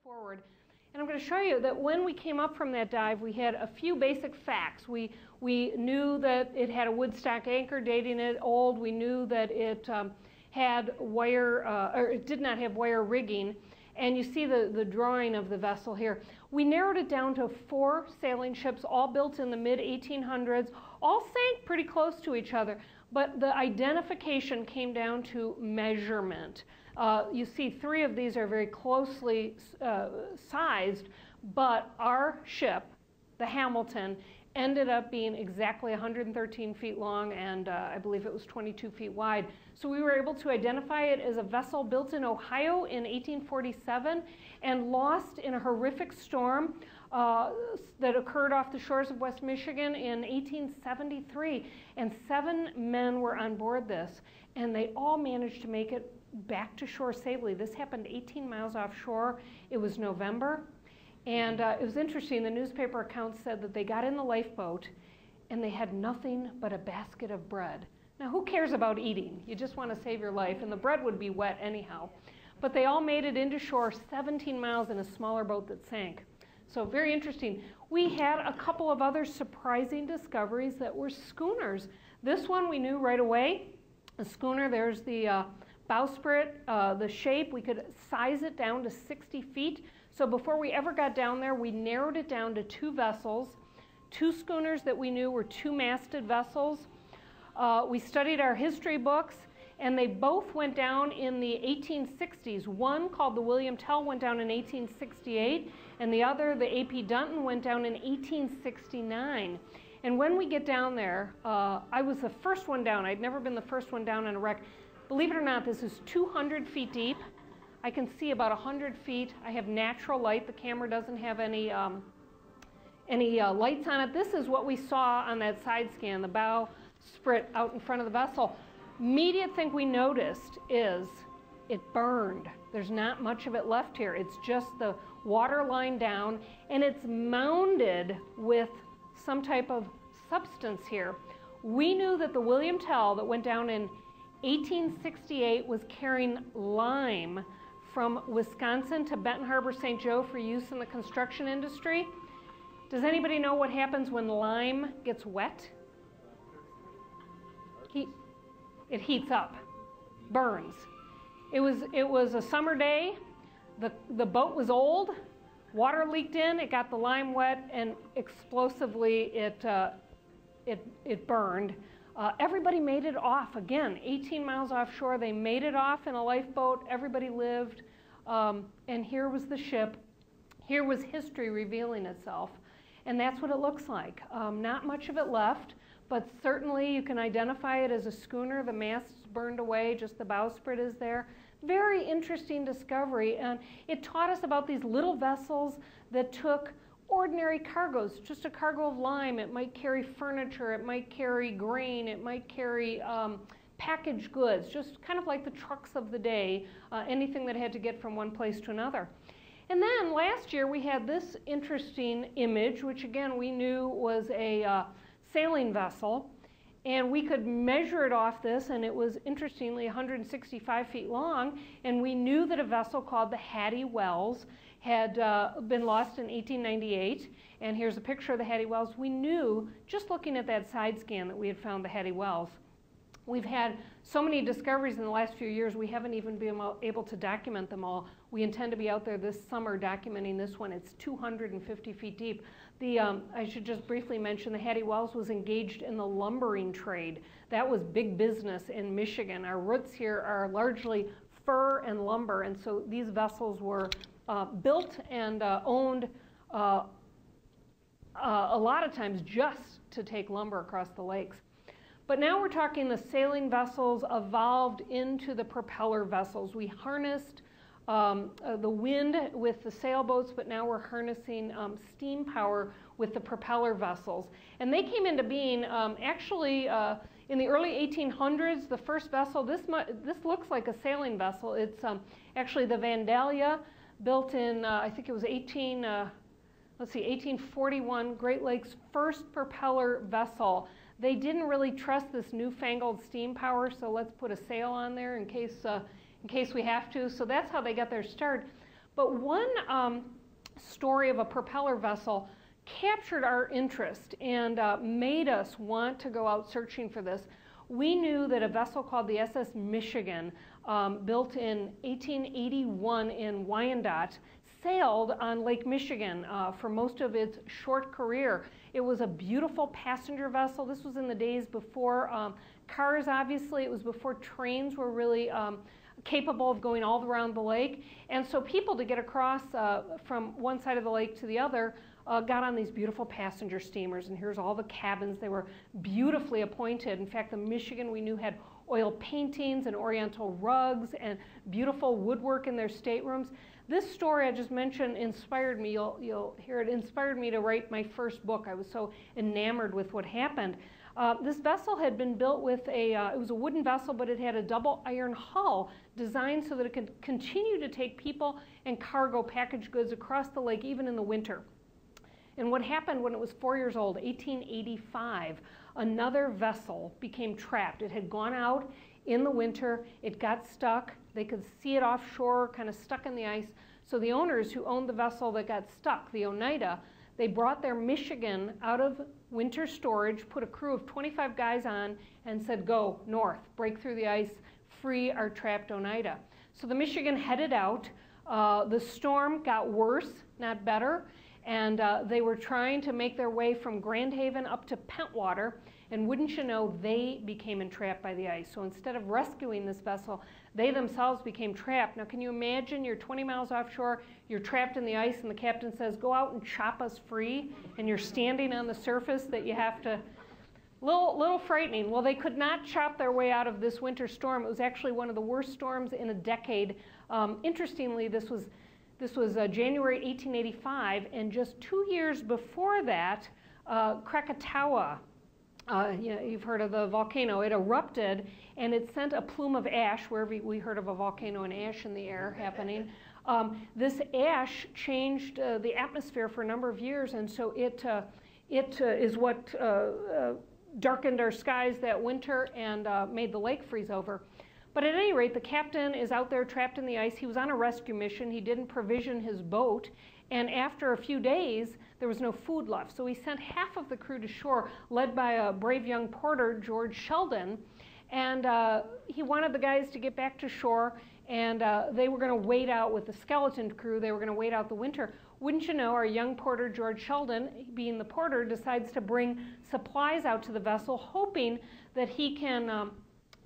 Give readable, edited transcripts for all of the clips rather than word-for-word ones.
forward. And I'm going to show you that when we came up from that dive, we had a few basic facts. We knew that it had a woodstock anchor dating it old. We knew that it had wire, or it did not have wire rigging. And you see the drawing of the vessel here. We narrowed it down to 4 sailing ships, all built in the mid-1800s, all sank pretty close to each other. But the identification came down to measurement. You see 3 of these are very closely sized, but our ship, the Hamilton, ended up being exactly 113 feet long, and I believe it was 22 feet wide. So we were able to identify it as a vessel built in Ohio in 1847 and lost in a horrific storm that occurred off the shores of West Michigan in 1873. And 7 men were on board this, and they all managed to make it back to shore safely. This happened 18 miles offshore. It was November. And it was interesting, the newspaper account said that they got in the lifeboat and they had nothing but a basket of bread. Now, who cares about eating? You just want to save your life, and the bread would be wet anyhow. But they all made it into shore 17 miles in a smaller boat that sank. So very interesting. We had a couple of other surprising discoveries that were schooners. This one we knew right away. A schooner, there's the bowsprit, the shape. We could size it down to 60 feet. So before we ever got down there, we narrowed it down to 2 vessels, 2 schooners that we knew were 2-masted vessels. We studied our history books, and they both went down in the 1860s. One, called the William Tell, went down in 1868, and the other, the A.P. Dunton, went down in 1869. And when we get down there, I was the first one down. I'd never been the first one down on a wreck. Believe it or not, this is 200 feet deep. I can see about 100 feet. I have natural light. The camera doesn't have any lights on it. This is what we saw on that side scan, the bowsprit out in front of the vessel. Immediate thing we noticed is it burned. There's not much of it left here. It's just the water line down, and it's mounded with some type of substance here. We knew that the William Tell that went down in 1868 was carrying lime from Wisconsin to Benton Harbor, St. Joe for use in the construction industry. Does anybody know what happens when lime gets wet? It heats up, burns. It was a summer day. The boat was old. Water leaked in. It got the lime wet, and explosively it burned. Everybody made it off. Again, 18 miles offshore, they made it off in a lifeboat. Everybody lived. And here was the ship. Here was history revealing itself. And that's what it looks like. Not much of it left, but certainly you can identify it as a schooner. The mast's burned away, just the bowsprit is there. Very interesting discovery. And it taught us about these little vessels that took ordinary cargoes, just a cargo of lime. It might carry furniture, it might carry grain, it might carry packaged goods, just kind of like the trucks of the day, anything that had to get from one place to another. And then last year we had this interesting image, which again we knew was a sailing vessel, and we could measure it off this, and it was interestingly 165 feet long, and we knew that a vessel called the Hattie Wells had been lost in 1898, and here's a picture of the Hattie Wells. We knew, just looking at that side scan, that we had found the Hattie Wells. We've had so many discoveries in the last few years, we haven't even been able to document them all. We intend to be out there this summer documenting this one. It's 250 feet deep. I should just briefly mention the Hattie Wells was engaged in the lumbering trade. That was big business in Michigan. Our roots here are largely fur and lumber, and so these vessels were built and owned a lot of times just to take lumber across the lakes. But now we're talking the sailing vessels evolved into the propeller vessels. We harnessed the wind with the sailboats, but now we're harnessing steam power with the propeller vessels. And they came into being actually in the early 1800s. The first vessel, this looks like a sailing vessel. It's actually the Vandalia, built in, I think it was 1841, Great Lakes' first propeller vessel. They didn't really trust this newfangled steam power, so let's put a sail on there in case we have to. So that's how they got their start. But one story of a propeller vessel captured our interest and made us want to go out searching for this. We knew that a vessel called the SS Michigan, built in 1881 in Wyandotte, sailed on Lake Michigan for most of its short career. It was a beautiful passenger vessel. This was in the days before cars, obviously. It was before trains were really capable of going all around the lake. And so people, to get across from one side of the lake to the other, got on these beautiful passenger steamers. And here's all the cabins. They were beautifully appointed. In fact, the Michigan, we knew, had oil paintings and oriental rugs and beautiful woodwork in their staterooms. This story I just mentioned inspired me. You'll hear it inspired me to write my first book. I was so enamored with what happened. This vessel had been built with it was a wooden vessel, but it had a double iron hull designed so that it could continue to take people and cargo package goods across the lake even in the winter. And what happened when it was 4 years old, 1885, another vessel became trapped. It had gone out in the winter, it got stuck, they could see it offshore, kind of stuck in the ice. So the owners who owned the vessel that got stuck, the Oneida, they brought their Michigan out of winter storage, put a crew of 25 guys on, and said, go north, break through the ice, free our trapped Oneida. So the Michigan headed out. The storm got worse, not better, and they were trying to make their way from Grand Haven up to Pentwater, and wouldn't you know, they became entrapped by the ice. So instead of rescuing this vessel, they themselves became trapped. Now, can you imagine you're 20 miles offshore, you're trapped in the ice, and the captain says, go out and chop us free, and you're standing on the surface that you have to, little frightening. Well, they could not chop their way out of this winter storm. It was actually one of the worst storms in a decade. Interestingly, this was January 1885, and just 2 years before that, Krakatoa, you've heard of the volcano, it erupted and it sent a plume of ash, wherever we heard of a volcano and ash in the air happening. This ash changed the atmosphere for a number of years, and so it is what darkened our skies that winter and made the lake freeze over. But at any rate, the captain is out there trapped in the ice. He was on a rescue mission. He didn't provision his boat. And after a few days, there was no food left. So he sent half of the crew to shore, led by a brave young porter, George Sheldon. And he wanted the guys to get back to shore, and they were going to wait out with the skeleton crew. They were going to wait out the winter. Wouldn't you know, our young porter, George Sheldon, being the porter, decides to bring supplies out to the vessel, hoping that he can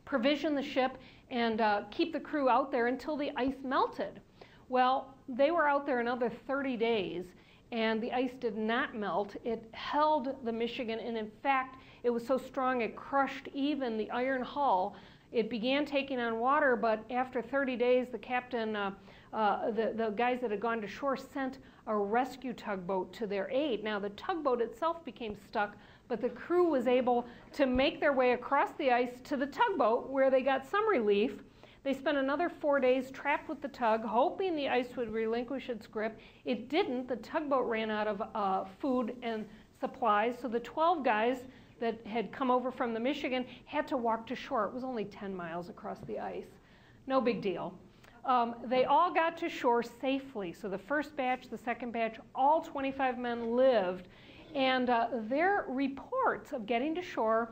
provision the ship and keep the crew out there until the ice melted. Well, they were out there another 30 days, and the ice did not melt. It held the Michigan, and in fact, it was so strong it crushed even the iron hull. It began taking on water, but after 30 days, the captain, the guys that had gone to shore sent a rescue tugboat to their aid. Now, the tugboat itself became stuck, but the crew was able to make their way across the ice to the tugboat, where they got some relief. They spent another 4 days trapped with the tug, hoping the ice would relinquish its grip. It didn't. The tugboat ran out of food and supplies, so the 12 guys that had come over from the Michigan had to walk to shore. It was only 10 miles across the ice. No big deal. They all got to shore safely. So the first batch, the second batch, all 25 men lived. And their reports of getting to shore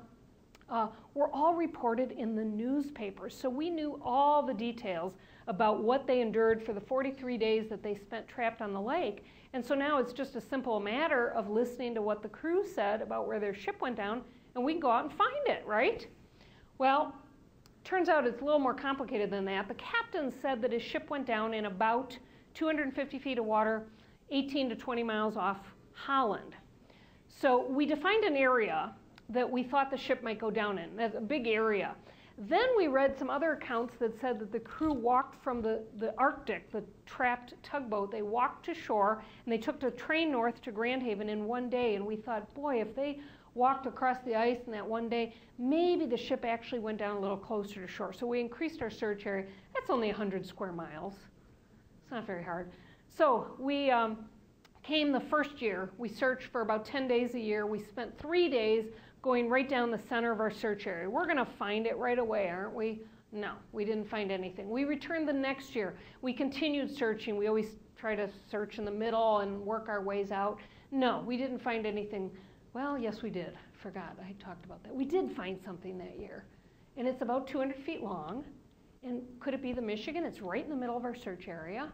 were all reported in the newspapers. So we knew all the details about what they endured for the 43 days that they spent trapped on the lake. And so now it's just a simple matter of listening to what the crew said about where their ship went down, and we can go out and find it, right? Well, turns out it's a little more complicated than that. The captain said that his ship went down in about 250 feet of water, 18 to 20 miles off Holland. So we defined an area that we thought the ship might go down in. That's a big area. Then we read some other accounts that said that the crew walked from the Arctic, the trapped tugboat. They walked to shore, and they took the train north to Grand Haven in 1 day. And we thought, boy, if they walked across the ice in that 1 day, maybe the ship actually went down a little closer to shore. So we increased our search area. That's only 100 square miles. It's not very hard. So we came the first year. We searched for about 10 days a year. We spent 3 days going right down the center of our search area. We're going to find it right away, aren't we? No, we didn't find anything. We returned the next year. We continued searching. We always try to search in the middle and work our ways out. No, we didn't find anything. Well, yes, we did. Forgot, I talked about that. We did find something that year, and it's about 200 feet long. And could it be the Michigan? It's right in the middle of our search area.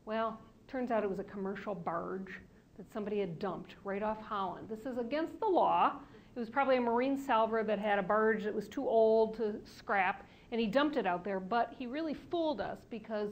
Well, turns out it was a commercial barge that somebody had dumped right off Holland. This is against the law. It was probably a marine salver that had a barge that was too old to scrap, and he dumped it out there, but he really fooled us because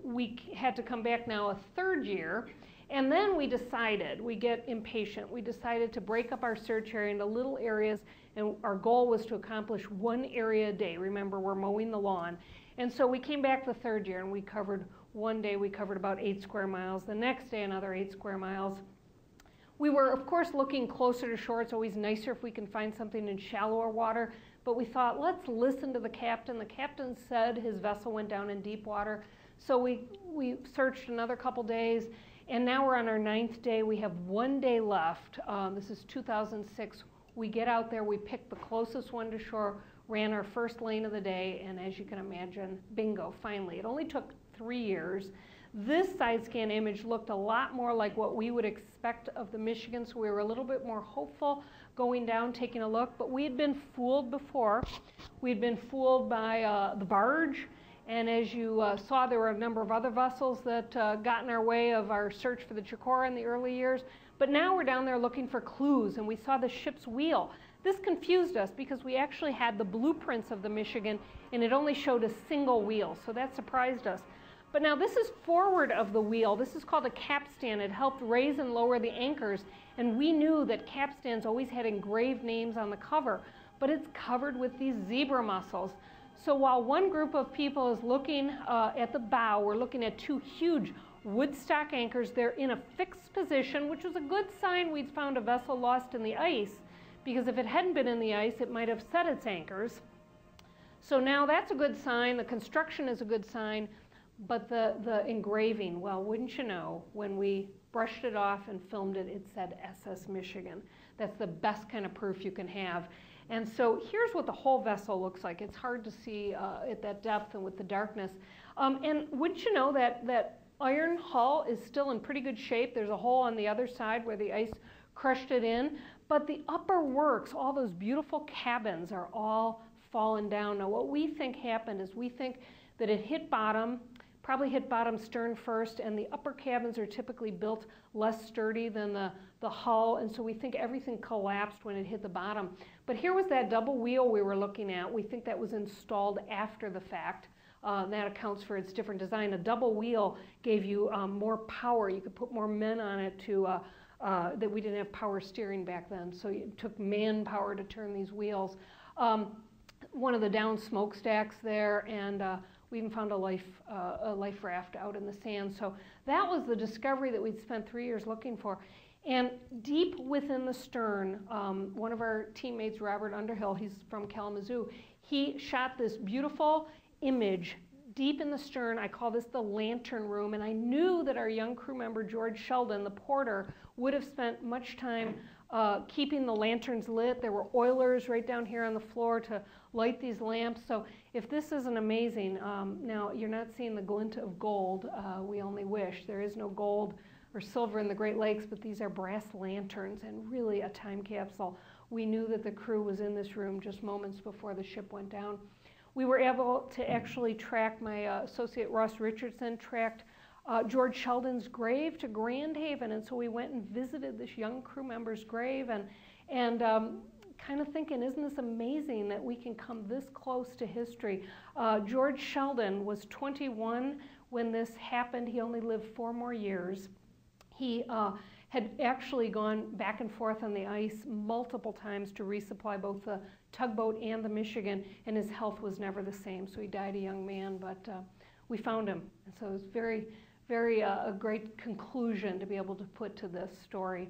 we had to come back now a third year, and then we decided, we get impatient, we decided to break up our search area into little areas, and our goal was to accomplish one area a day. Remember, we're mowing the lawn. And so we came back the third year, and we covered, one day we covered about 8 square miles, the next day another 8 square miles. We were, of course, looking closer to shore. It's always nicer if we can find something in shallower water. But we thought, let's listen to the captain. The captain said his vessel went down in deep water. So we searched another couple days. And now we're on our 9th day. We have 1 day left. This is 2006. We get out there. We pick the closest one to shore, ran our first lane of the day. And as you can imagine, bingo, finally. It only took 3 years. This side scan image looked a lot more like what we would expect of the Michigan, so we were a little bit more hopeful going down, taking a look, but we had been fooled before. We had been fooled by the barge, and as you saw, there were a number of other vessels that got in our way of our search for the Chicora in the early years, but now we're down there looking for clues, and we saw the ship's wheel. This confused us because we actually had the blueprints of the Michigan, and it only showed a single wheel, so that surprised us. But now this is forward of the wheel. This is called a capstan. It helped raise and lower the anchors. And we knew that capstans always had engraved names on the cover, but it's covered with these zebra mussels. So while one group of people is looking at the bow, we're looking at 2 huge woodstock anchors. They're in a fixed position, which was a good sign we'd found a vessel lost in the ice, because if it hadn't been in the ice, it might have set its anchors. So now that's a good sign. The construction is a good sign. But the engraving, well, wouldn't you know, when we brushed it off and filmed it, it said SS Michigan. That's the best kind of proof you can have. And so here's what the whole vessel looks like. It's hard to see at that depth and with the darkness. And wouldn't you know that iron hull is still in pretty good shape. There's a hole on the other side where the ice crushed it in. But the upper works, all those beautiful cabins, are all fallen down. Now what we think happened is we think that it hit bottom, probably hit bottom stern first, and the upper cabins are typically built less sturdy than the hull, and so we think everything collapsed when it hit the bottom. But here was that double wheel we were looking at. We think that was installed after the fact. That accounts for its different design. A double wheel gave you more power. You could put more men on it that we didn't have power steering back then, so it took manpower to turn these wheels. One of the down smokestacks there, and we even found a life raft out in the sand. So that was the discovery that we'd spent 3 years looking for. And deep within the stern, one of our teammates, Robert Underhill, he's from Kalamazoo, he shot this beautiful image deep in the stern. I call this the lantern room, and I knew that our young crew member, George Sheldon, the porter, would have spent much time keeping the lanterns lit. There were oilers right down here on the floor to light these lamps. So if this isn't amazing, now you're not seeing the glint of gold. We only wish. There is no gold or silver in the Great Lakes, but these are brass lanterns and really a time capsule. We knew that the crew was in this room just moments before the ship went down. We were able to actually track, my associate Ross Richardson tracked George Sheldon's grave to Grand Haven, and so we went and visited this young crew member's grave and kind of thinking, isn't this amazing that we can come this close to history? George Sheldon was 21 when this happened. He only lived 4 more years. He had actually gone back and forth on the ice multiple times to resupply both the tugboat and the Michigan, and his health was never the same, so he died a young man, but we found him. And so it was very a great conclusion to be able to put to this story.